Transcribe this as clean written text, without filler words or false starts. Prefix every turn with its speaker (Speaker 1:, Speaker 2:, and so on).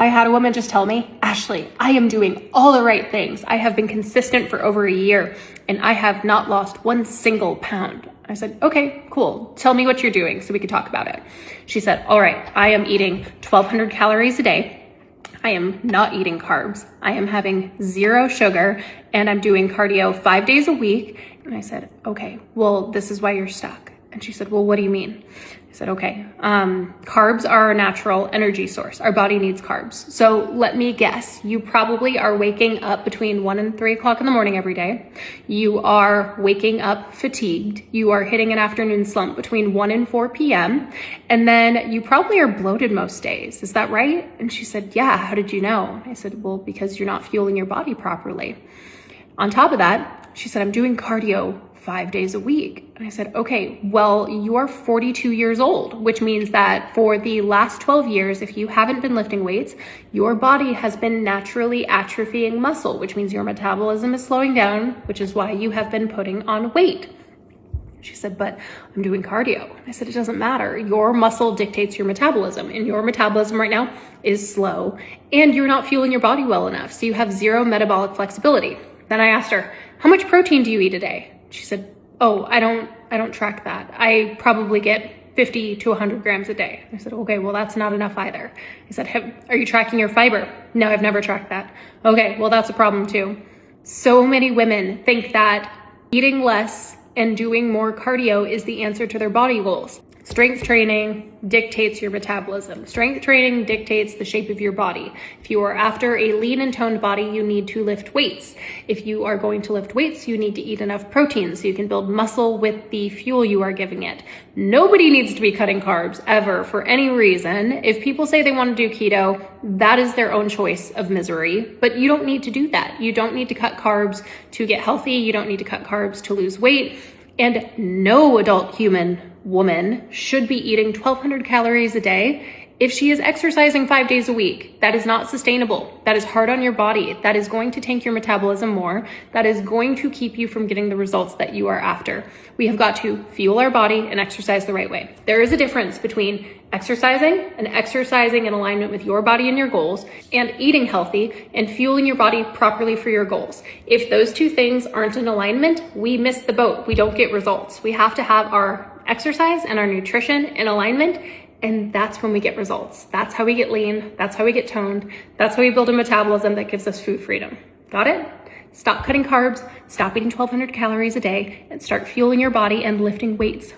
Speaker 1: I had a woman just tell me, Ashley, I am doing all the right things. I have been consistent for over a year and I have not lost 1 single pound. I said, okay, cool. Tell me what you're doing so we can talk about it. She said, all right, I am eating 1,200 calories a day. I am not eating carbs. I am having 0 sugar and I'm doing cardio 5 days a week. And I said, okay, well, this is why you're stuck. And she said, well, what do you mean? I said, okay, carbs are a natural energy source. Our body needs carbs. So let me guess, you probably are waking up between 1 and 3 o'clock in the morning every day. You are waking up fatigued. You are hitting an afternoon slump between 1 and 4 p.m. And then you probably are bloated most days. Is that right? And she said, yeah, how did you know? I said, well, because you're not fueling your body properly. On top of that, she said, I'm doing cardio 5 days a week. And I said, okay, well, you're 42 years old, which means that for the last 12 years, if you haven't been lifting weights, your body has been naturally atrophying muscle, which means your metabolism is slowing down, which is why you have been putting on weight. She said, but I'm doing cardio. I said, it doesn't matter. Your muscle dictates your metabolism, and your metabolism right now is slow, and you're not fueling your body well enough. So you have 0 metabolic flexibility. Then I asked her, how much protein do you eat a day? She said, oh, I don't track that. I probably get 50 to 100 grams a day. I said, okay, well, that's not enough either. I said, are you tracking your fiber? No, I've never tracked that. Okay, well, that's a problem too. So many women think that eating less and doing more cardio is the answer to their body goals. Strength training dictates your metabolism. Strength training dictates the shape of your body. If you are after a lean and toned body, you need to lift weights. If you are going to lift weights, you need to eat enough protein so you can build muscle with the fuel you are giving it. Nobody needs to be cutting carbs ever for any reason. If people say they want to do keto, that is their own choice of misery, but you don't need to do that. You don't need to cut carbs to get healthy. You don't need to cut carbs to lose weight. And no adult human woman should be eating 1,200 calories a day if she is exercising 5 days a week. That is not sustainable. That is hard on your body. That is going to tank your metabolism more. That is going to keep you from getting the results that you are after. We have got to fuel our body and exercise the right way. There is a difference between exercising in alignment with your body and your goals, and eating healthy and fueling your body properly for your goals. If those two things aren't in alignment, we miss the boat. We don't get results. We have to have our exercise and our nutrition in alignment, and that's when we get results. That's how we get lean. That's how we get toned. That's how we build a metabolism that gives us food freedom. Got it? Stop cutting carbs, stop eating 1,200 calories a day, and start fueling your body and lifting weights.